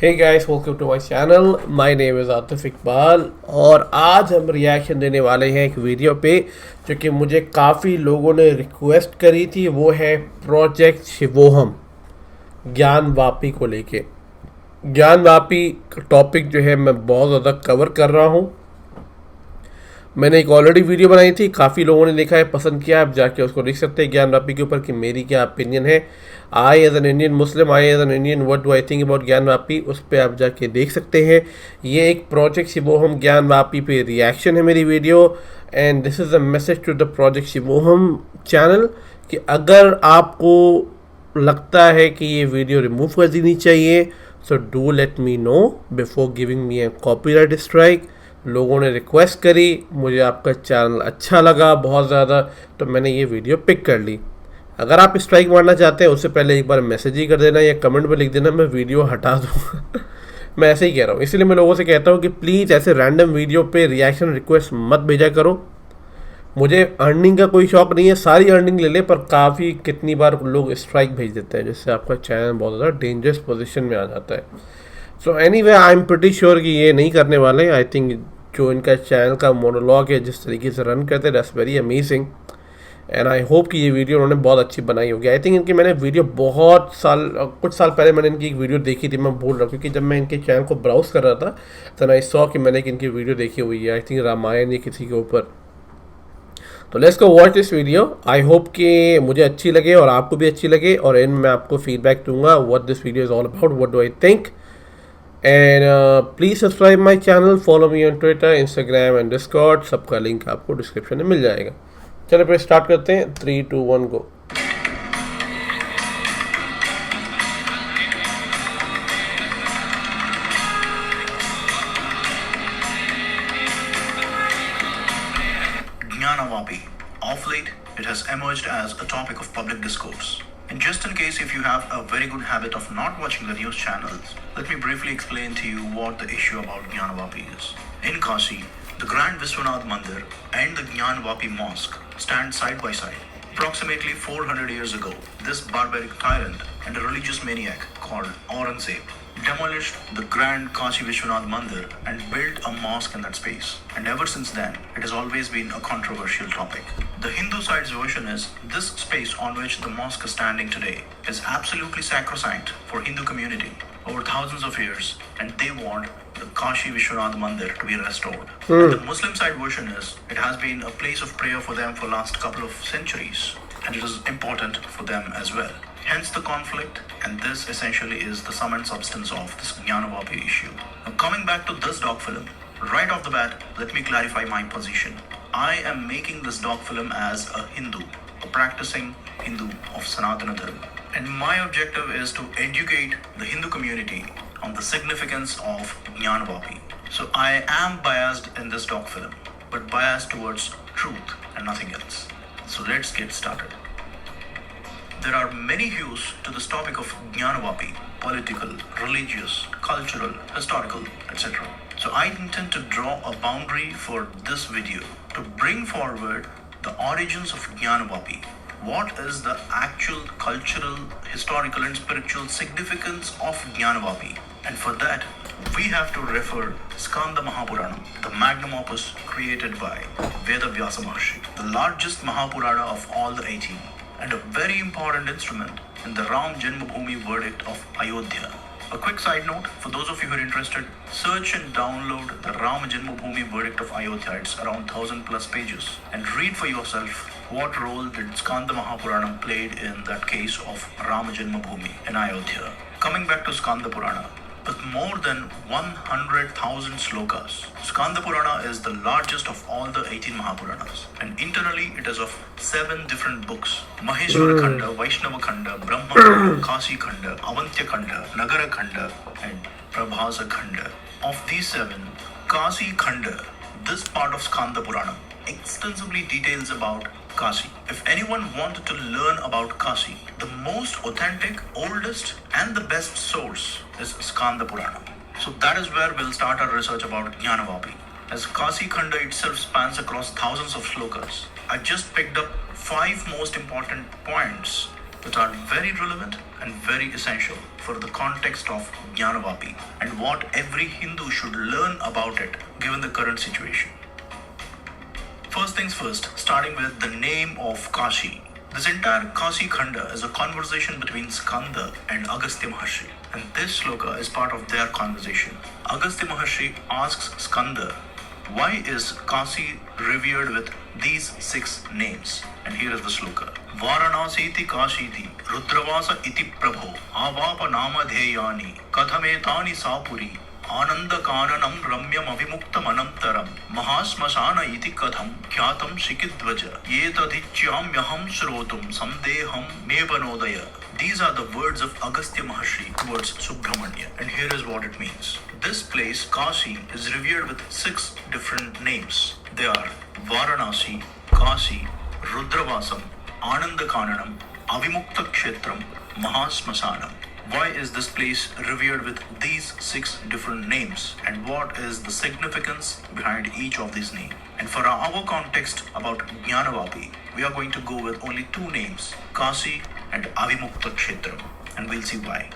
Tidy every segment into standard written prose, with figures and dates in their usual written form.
Hey guys, welcome to my channel. My name is Atif Iqbal और आज हम reaction देने वाले हैं एक वीडियो पे जो कि मुझे काफ़ी लोगों ने रिक्वेस्ट करी थी। वो है प्रोजेक्ट शिवोहम ज्ञानवापी को लेके। ज्ञानवापी का टॉपिक जो है मैं बहुत ज़्यादा कवर कर रहा हूँ। मैंने एक ऑलरेडी वीडियो बनाई थी, काफ़ी लोगों ने देखा है, पसंद किया। आप जाके उसको देख सकते हैं ज्ञानवापी के ऊपर कि मेरी क्या ओपिनियन है। I as an Indian Muslim, I as an Indian, what do I think about Gyanvapi, उस पर आप जाके देख सकते हैं। ये एक प्रोजेक्ट शिवोहम ज्ञानवापी पे रिएक्शन है मेरी video, and this is a message to the project Shivoham channel कि अगर आपको लगता है कि ये वीडियो रिमूव कर देनी चाहिए, so do let me know before giving me A copyright strike. लोगों ने रिक्वेस्ट करी, मुझे आपका चैनल अच्छा लगा बहुत ज़्यादा, तो मैंने ये वीडियो पिक कर ली। अगर आप स्ट्राइक मारना चाहते हैं उससे पहले एक बार मैसेज ही कर देना या कमेंट में लिख देना, मैं वीडियो हटा दूँगा। मैं ऐसे ही कह रहा हूँ, इसीलिए मैं लोगों से कहता हूँ कि प्लीज़ ऐसे रैंडम वीडियो पे रिएक्शन रिक्वेस्ट मत भेजा करो। मुझे अर्निंग का कोई शौक़ नहीं है, सारी अर्निंग ले ले, पर काफ़ी कितनी बार लोग स्ट्राइक भेज देते हैं जिससे आपका चैनल बहुत ज़्यादा डेंजरस पोजीशन में आ जाता है। So anyway, I am pretty sure कि ये नहीं करने वाले। आई थिंक जो इनका चैनल का मोनोलॉग है, जिस तरीके से रन करते हैं, that's very amazing, and I hope कि ये वीडियो उन्होंने बहुत अच्छी बनाई होगी। आई थिंक इनकी मैंने वीडियो कुछ साल पहले मैंने इनकी एक वीडियो देखी थी, मैं भूल रहा हूँ, क्योंकि जब मैं इनके चैनल को ब्राउज कर रहा था तो आई सॉ कि मैंने एक इनकी वीडियो देखी हुई है, आई थिंक रामायण या किसी के ऊपर। तो let's go watch this video. I hope कि मुझे अच्छी लगे और आपको भी अच्छी लगे, और इन मैं आपको फीडबैक दूंगा what this video is all about, what do I think. And please subscribe my channel, follow me on Twitter, Instagram and Discord. सबका लिंक आपको डिस्क्रिप्शन में मिल जाएगा। चलो फिर स्टार्ट करते हैं। 3, 2, 1 गो। Gyanvapi. Of late, it has emerged as a topic of public discourse. And just in case if you have a very good habit of not watching the news channels, let me briefly explain to you what the issue about Gyanvapi is. In Kashi, the Grand Vishwanath Mandir and the Gyanvapi Mosque stand side by side. Approximately 400 years ago, this barbaric tyrant and a religious maniac called Aurangzeb demolished the Grand Kashi Vishwanath Mandir and built a mosque in that space. And ever since then, it has always been a controversial topic. The Hindu side's version is this space on which the mosque is standing today is absolutely sacrosanct for Hindu community over thousands of years, and they want the Kashi Vishwanath Mandir to be restored. And the Muslim side version is it has been a place of prayer for them for last couple of centuries, and it is important for them as well. Hence the conflict, and this essentially is the sum and substance of this Gyanvapi issue. Now coming back to this doc film, right off the bat, let me clarify my position. I am making this doc film as a Hindu, a practicing Hindu of Sanatana Dharma. And my objective is to educate the Hindu community on the significance of Gyanvapi. So I am biased in this doc film, but biased towards truth and nothing else. So let's get started. There are many hues to this topic of Gyanvapi: political, religious, cultural, historical, etc. So I intend to draw a boundary for this video to bring forward the origins of Gyanvapi. What is the actual cultural, historical and spiritual significance of Gyanvapi? And for that, we have to refer Skanda Mahapuranam, the magnum opus created by Vedavyasa Maharshi, the largest Mahapurana of all the 18. And a very important instrument in the Ram Janmabhoomi verdict of Ayodhya. A quick side note, for those of you who are interested, search and download the Ram Janmabhoomi verdict of Ayodhya. It's around 1000 plus pages. And read for yourself what role did Skanda Mahapuranam played in that case of Ram Janmabhoomi in Ayodhya. Coming back to Skanda Purana, with more than 100,000 slokas, Skanda Purana is the largest of all the 18 Mahapuranas, and internally it is of 7 different books: Maheshwara Khanda, Vaishnava Khanda, Brahma Khanda, Kasi Khanda, Avantya Khanda, Nagara Khanda, and Prabhasa Khanda. Of these 7, Kasi Khanda, this part of Skanda Purana, extensively details about Kashi. If anyone wanted to learn about Kashi, the most authentic, oldest and the best source is Skanda Purana. So that is where we'll start our research about Gyanvapi. As Kasi Khanda itself spans across thousands of slokas, I just picked up 5 most important points which are very relevant and very essential for the context of Gyanvapi and what every Hindu should learn about it given the current situation. First things first, starting with the name of Kashi. This entire Kashi Khanda is a conversation between Skanda and Agastya Maharshi, and this sloka is part of their conversation. Agastya Maharshi asks Skanda, why is Kashi revered with these 6 names? And here is the sloka. Varanasiti Kashiti Rudravasa iti Prabho Avapa Nama Dheyani Kathametani Sapuri Ananda Kananam Ramyam Avimukta Manantaram Mahasmasana iti Katham Kyatam Shikidvaja Yetadhityam Yaham Shrotum Samdeham Mebanodaya. These are the words of Agastya Maharshi towards Subramanya, and here is what it means. This place, Kashi, is revered with 6 different names. They are Varanasi, Kashi, Rudravasam, Anandakananam, Avimukta Kshetram, Mahasmasanam. Why is this place revered with these 6 different names, and what is the significance behind each of these names? And for our context about Gyanvapi, we are going to go with only 2 names, Kashi and Avimukta Kshetram, and we'll see why.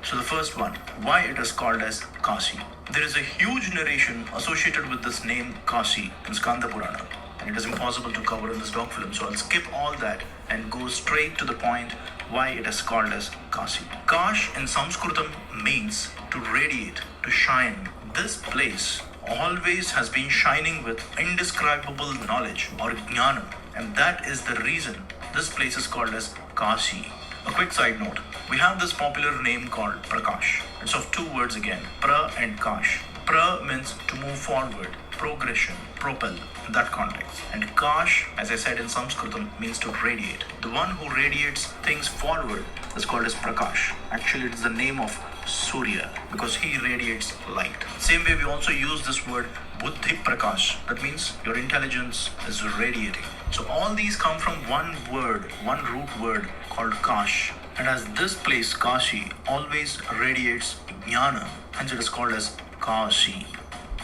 So the first one, why it is called as Kashi. There is a huge narration associated with this name Kashi in Skanda Purana, and it is impossible to cover in this doc film, so I'll skip all that and go straight to the point why it is called as Kashi. Kash in Sanskritam means to radiate, to shine. This place always has been shining with indescribable knowledge or jnana, and that is the reason this place is called as Kashi. A quick side note, we have this popular name called Prakash. It's of 2 words again, pra and kash. Pra means to move forward, progression, propel, in that context. And kash, as I said in Sanskritam, means to radiate. The one who radiates things forward is called as Prakash. Actually, it is the name of Surya because he radiates light. Same way we also use this word Buddhi Prakash. That means your intelligence is radiating. So all these come from one word, one root word called Kash. And as this place, Kashi, always radiates jnana, hence it is called as Kashi.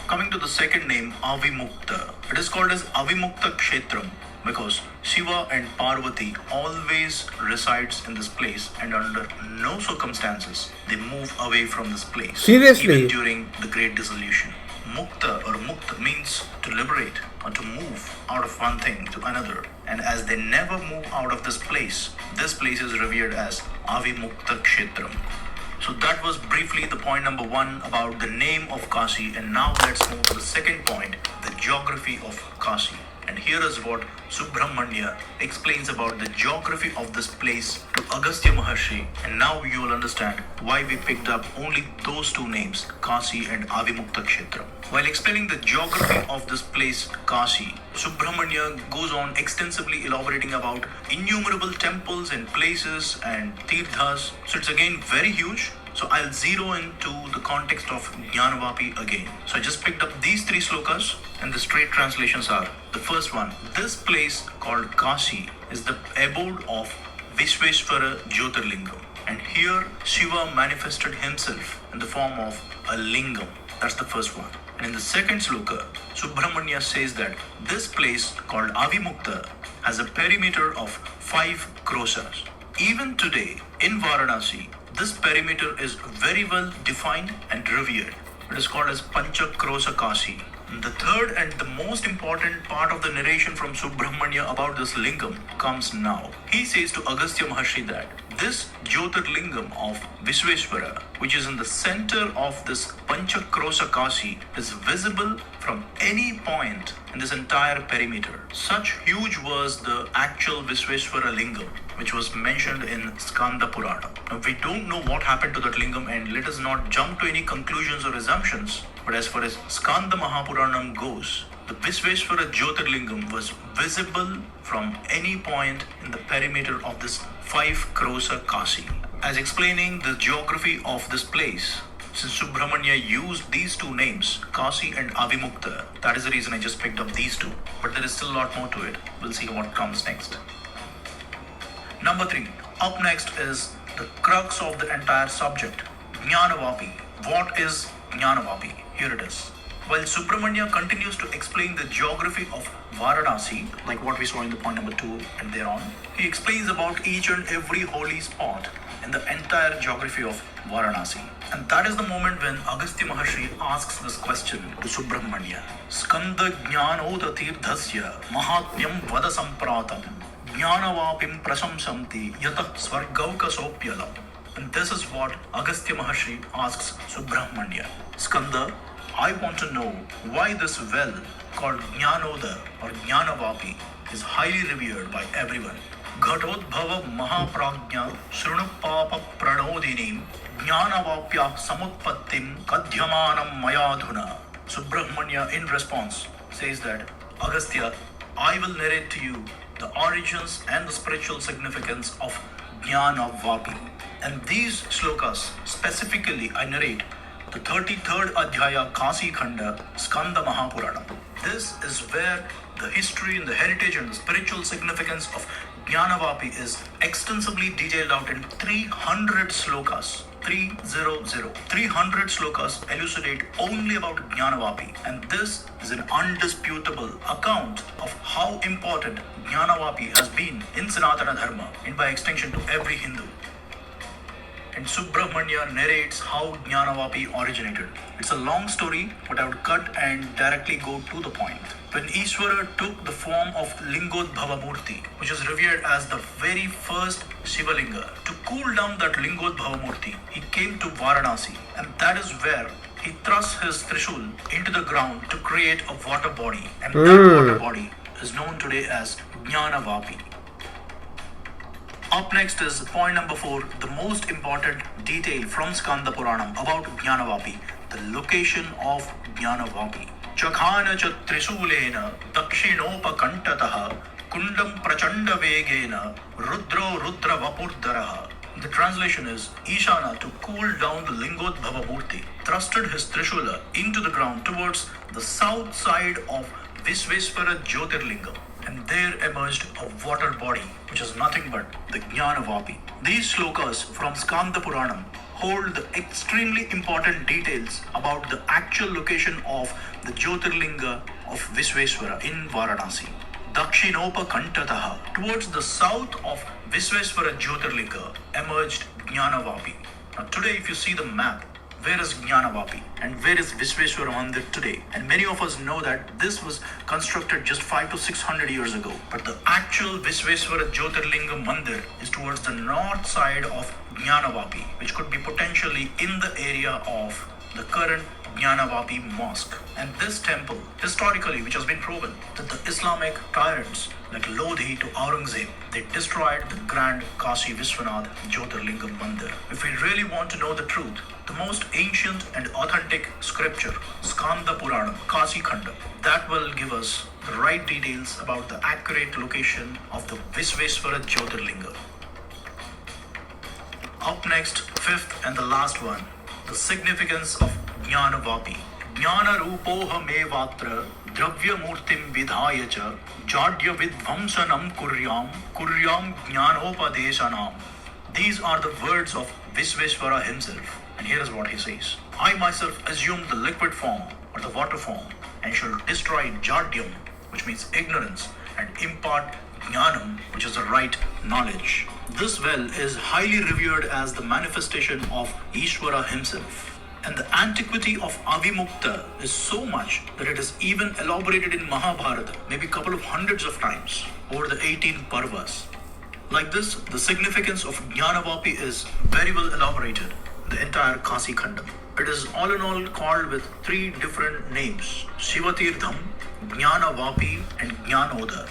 Coming to the second name, Avimukta. It is called as Avimukta Kshetram because Shiva and Parvati always resides in this place, and under no circumstances they move away from this place. Seriously? Even during the Great Dissolution. Mukta or Mukta means to liberate or to move out of one thing to another. And as they never move out of this place is revered as Avimukta Kshetram. So that was briefly the point number 1 about the name of Kashi, and now let's move to the second point, the geography of Kashi. And here is what Subramanya explains about the geography of this place to Agastya Maharshi, and now you will understand why we picked up only those 2 names, Kashi and Avimukta Kshetram. While explaining the geography of this place, Kashi, Subramanya goes on extensively elaborating about innumerable temples and places and tirthas. So it's again very huge. So I'll zero into the context of Gyanvapi again. So I just picked up these 3 slokas, and the straight translations are, the first one, this place called Kashi is the abode of Vishveshwara Jyotirlingam. And here Shiva manifested himself in the form of a lingam. That's the first one. And in the second sloka, Subramanya says that this place called Avimukta has a perimeter of 5 krosas. Even today in Varanasi, this perimeter is very well defined and revered. It is called as Pancha Krosa Kashi. And the third and the most important part of the narration from Subramanya about this lingam comes now. He says to Agastya Maharshi that this Jyotirlingam of Vishveshwara, which is in the center of this Pancha Krosa Kashi, is visible from any point in this entire perimeter. Such huge was the actual Vishveshwara lingam, which was mentioned in Skanda Purana. Now we don't know what happened to that lingam, and let us not jump to any conclusions or assumptions. But as far as Skanda Mahapuranam goes, the Vishveshwara Jyotirlingam was visible from any point in the perimeter of this 5 Krosa Kashi. As explaining the geography of this place, since Subramanya used these 2 names, Kashi and Avimukta, that is the reason I just picked up these 2. But there is still a lot more to it. We'll see what comes next. Number 3. Up next is the crux of the entire subject, Gyanvapi. What is Gyanvapi? Here it is. While Subramanya continues to explain the geography of Varanasi, like what we saw in the point number 2 and thereon, he explains about each and every holy spot in the entire geography of Varanasi. And that is the moment when Agastya Maharshi asks this question to Subramanya. Skanda Jnanoda Tirthasya Mahatmyam Vada Sampratam Jnanavapim Prasamsamti Yata Svargauka Sopyalam. And this is what Agastya Maharshi asks Subramanya. Skanda, I want to know why this well called Jnanoda or Gyanavapi is highly revered by everyone. Ghatodbhava Mahaprajna Shrunupapa Pranodinim Jnanavapya Samutpattim Kadhyamanam Mayadhuna. Subramanya in response says that, Agastya, I will narrate to you the origins and the spiritual significance of Gyanvapi. And these slokas, specifically I narrate the 33rd Adhyaya Kashi Khanda Skanda Mahapuranam. This is where the history and the heritage and the spiritual significance of Gyanavapi is extensively detailed out in 300 slokas. 300 slokas elucidate only about Gyanavapi, and this is an undisputable account of how important Gyanavapi has been in Sanatana Dharma and by extension to every Hindu. And Subramanya narrates how Gyanavapi originated. It's a long story, but I would cut and directly go to the point. When Ishvara took the form of Lingodbhava Murti, which is revered as the very first Shivalinga, to cool down that Lingodbhava Murti, he came to Varanasi, and that is where he thrust his Trishul into the ground to create a water body, and that water body is known today as Gyanavapi. Up next is point number 4, the most important detail from Skanda Puranam about Gyanavapi, the location of Gyanavapi. Chakhana cha Trisulena Dakshinopakantatah Kundam Prachanda Vegena Rudra Vapurdaraha. The translation is, Ishana, to cool down the Lingodbhava Murti, thrusted his Trishula into the ground towards the south side of Visvesvara Jyotirlingam. And there emerged a water body, which is nothing but the Gyanavapi. These slokas from Skanda Puranam hold the extremely important details about the actual location of the Jyotirlinga of Visvesvara in Varanasi. Dakshinopa Kantataha, towards the south of Visvesvara Jyotirlinga, emerged Gyanavapi. Now today, if you see the map, where is Gyanavapi and where is Visvesvara Mandir today? And many of us know that this was constructed just 500 to 600 years ago. But the actual Visvesvara Jyotirlinga Mandir is towards the north side of Gyanavapi, which could be potentially in the area of the current Gyanavapi Mosque. And this temple, historically, which has been proven that the Islamic tyrants like Lodhi to Aurangzeb, they destroyed the grand Kashi Vishwanath Jyotirlingam Mandir. If we really want to know the truth, the most ancient and authentic scripture, Skanda Puranam, Kashi Khanda, that will give us the right details about the accurate location of the Visvesvara Jyotirlinga. Up next, fifth and the last one, the significance of Gyanavapi. Jnana Rupoha Mevatra Dravya Murtim Vidhayacha Jadya Vidvamsanam Kuryam Jnanopadeshanam. These are the words of Visvesvara himself. And here is what he says. I myself assume the liquid form or the water form and shall destroy Jadyam, which means ignorance, and impart Jnanam, which is the right knowledge. This well is highly revered as the manifestation of Ishvara himself. And the antiquity of Avimukta is so much that it is even elaborated in Mahabharata, maybe a couple of hundreds of times over the 18 Parvas. Like this, the significance of Gyanavapi is very well elaborated in the entire Kashi Khandam. It is all in all called with 3 different names: Sivathandavasthotram, Gyanavapi, and Gyanoda.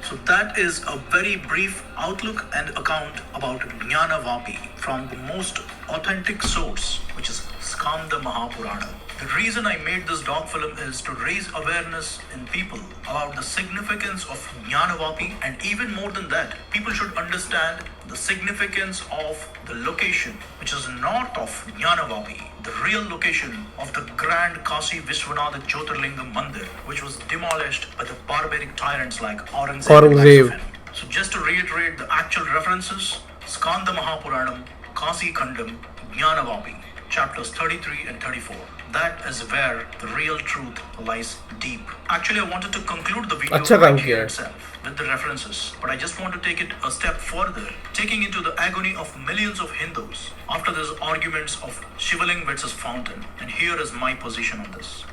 So that is a very brief outlook and account about Gyanavapi from the most authentic source, which is Skanda Mahapurana. The reason I made this doc film is to raise awareness in people about the significance of Gyanavapi, and even more than that, people should understand the significance of the location, which is north of Gyanavapi, the real location of the grand Kashi Vishwanath Jyotirlingam Mandir, which was demolished by the barbaric tyrants like Aurangzeb. So just to reiterate the actual references, Skanda Mahapuranam, Kashi Khandam, Gyanavapi. chapters 33 and 34. That is where the real truth lies deep. Actually, I wanted to conclude the video अच्छा काम right किया here है. itself with the references, but I just want to take it a step further, taking into the agony of millions of Hindus after these arguments of Shivaling versus fountain. And here is my position on this.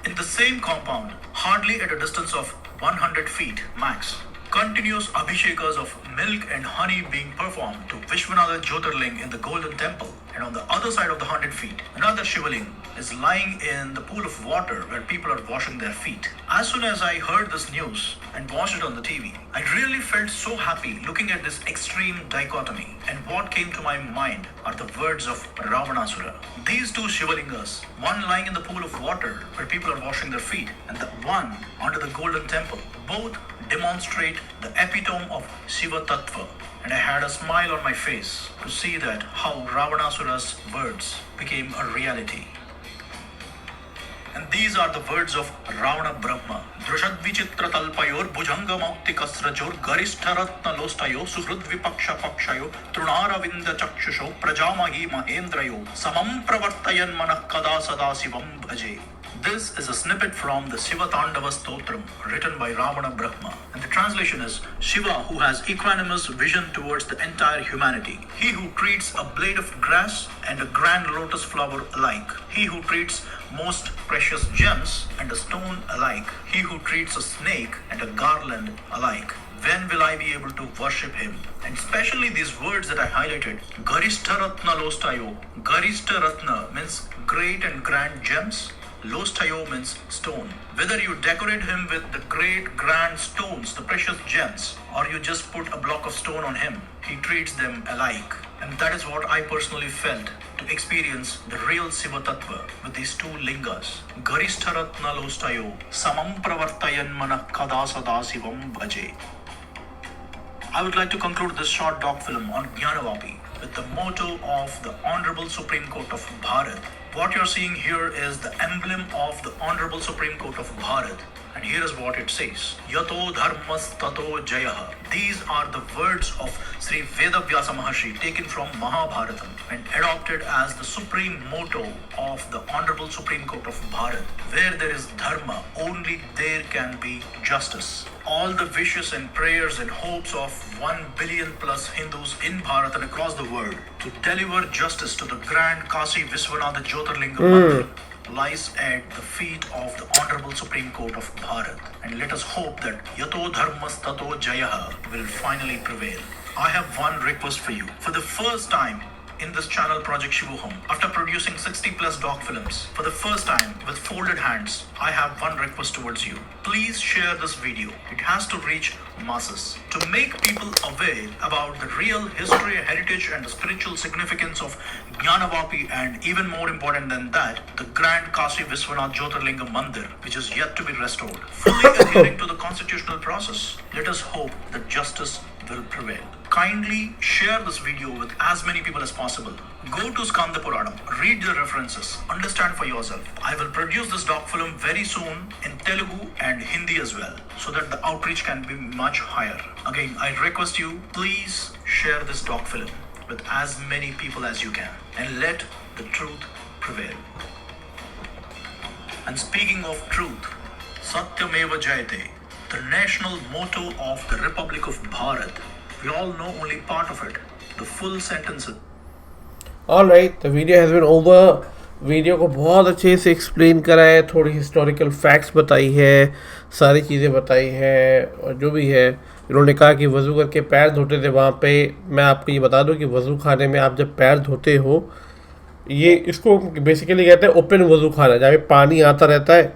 In the same compound, hardly at a distance of 100 feet max, continuous abhishekas of milk and honey being performed to Vishwanatha Jyotirling in the Golden Temple. And on the other side of the 100 feet, another Shivaling is lying in the pool of water where people are washing their feet. As soon as I heard this news and watched it on the TV, I really felt so happy looking at this extreme dichotomy. And what came to my mind are the words of Ravanasura. These two Shivalingas, one lying in the pool of water where people are washing their feet, and the one under the Golden Temple, both demonstrate the epitome of Shiva Tattva. And I had a smile on my face to see that how Ravanasura's words became a reality. And these are the words of Ravana Brahma. Drushad vichitra talpayor bhujanga maukti kasrajor garistha ratna lostayo suhrud vipaksha pakshayo trunara vinda chakshusho prajamahi mahendrayo samam pravartayan manah kada sada sivam bhaje. This is a snippet from the Sivathandavasthotram written by Ravana Brahma. And the translation is, Shiva who has equanimous vision towards the entire humanity. He who treats a blade of grass and a grand lotus flower alike. He who treats most precious gems and a stone alike. He who treats a snake and a garland alike. When will I be able to worship him? And especially these words that I highlighted. Garistha Ratna Lostayo. Garistha Ratna means great and grand gems. Lostayo means stone. Whether you decorate him with the great grand stones, the precious gems, or you just put a block of stone on him, he treats them alike. And that is what I personally felt to experience the real Shiva Tattva with these two lingas. Garistha Ratna Lostayo Samam Pravartayan Manah Kada Sada Sivam Bhaje. I would like to conclude this short doc film on Gyanvapi with the motto of the Honorable Supreme Court of Bharat. What you're seeing here is the emblem of the Honorable Supreme Court of Bharat. And here is what it says. Yato dharmas tato jayaha. These are the words of Sri Vedavyasa Maharshi taken from Mahabharatam and adopted as the supreme motto of the Honorable Supreme Court of Bharat. Where there is dharma, only there can be justice. All the wishes and prayers and hopes of 1 billion plus Hindus in Bharat and across the world to deliver justice to the grand Kashi Vishwanatha Jyotirlinga Mandir lies at the feet of the Honorable Supreme Court of Bharat. And let us hope that Yato Dharmas Tato Jayaha will finally prevail. I have one request for you. For the first time in this channel Project SHIVOHAM, after producing 60 plus doc films, for the first time with folded hands, I have one request towards you. Please share this video. It has to reach masses to make people aware about the real history, heritage and the spiritual significance of Gyanvapi, and even more important than that, the grand Kashi Vishwanath Jyotirlinga Mandir, which is yet to be restored. Fully adhering to the constitutional process, let us hope that justice will prevail. Kindly share this video with as many people as possible. Go to Skanda Puranam, read the references, understand for yourself. I will produce this doc film very soon in Telugu and Hindi as well, so that the outreach can be much higher. Again, I request you, please share this doc film with as many people as you can and let the truth prevail. And speaking of truth, Satyameva Jayate, the national motto of the Republic of Bharat. We all know only part of it. The full sentence. Alright, the video has been over. Video को बहुत अच्छे से explain करा है, थोड़ी historical facts बताई है, सारी चीज़ें बताई है, और जो भी है इन्होंने कहा कि वज़ू करके पैर धोते थे वहाँ पे। मैं आपको ये बता दूं कि वज़ू खाने में आप जब पैर धोते हो, ये इसको बेसिकली कहते हैं ओपन वज़ू खाना, जहाँ पे पानी आता रहता है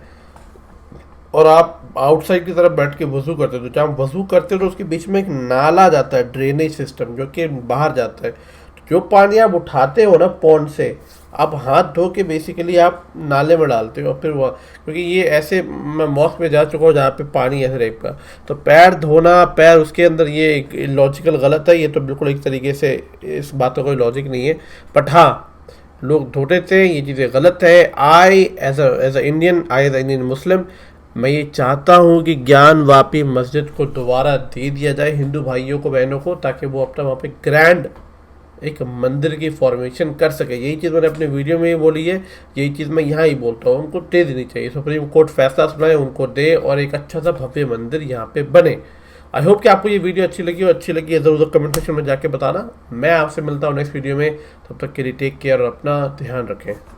और आप आउटसाइड की तरफ बैठ के वज़ू करते हो। तो जब वज़ू करते हो तो उसके बीच में एक नाला जाता है, ड्रेनेज सिस्टम, जो कि बाहर जाता है। तो जो पानी आप उठाते हो ना पॉन्ड से, आप हाथ धो के बेसिकली आप नाले में डालते हो, और फिर वो, क्योंकि ये ऐसे मैं मॉस्क में जा चुका हूँ जहाँ पे पानी ऐसे टाइप का, तो पैर धोना, पैर उसके अंदर, ये लॉजिकल गलत है। ये तो बिल्कुल एक तरीके से इस बात का कोई लॉजिक नहीं है, बट हाँ लोग धोते थे, ये चीज़ें गलत है। I as a Indian Muslim, मैं ये चाहता हूँ कि ज्ञानवापी मस्जिद को दोबारा दे दिया जाए हिंदू भाइयों को, बहनों को, ताकि वो अपना वहाँ पे ग्रैंड एक मंदिर की फॉर्मेशन कर सके। यही चीज़ मैंने अपने वीडियो में ही बोली है, यही चीज़ मैं यहाँ ही बोलता हूँ, उनको दे देनी चाहिए। सुप्रीम कोर्ट फैसला सुनाए, उनको दे और एक अच्छा सा भव्य मंदिर यहाँ पे बने। आई होप कि आपको ये वीडियो अच्छी लगी, और अच्छी लगी है ज़रूर कमेंट सेक्शन में जाके बताना। मैं आपसे मिलता हूँ नेक्स्ट वीडियो में, तब तक के लिए टेक केयर और अपना ध्यान रखें।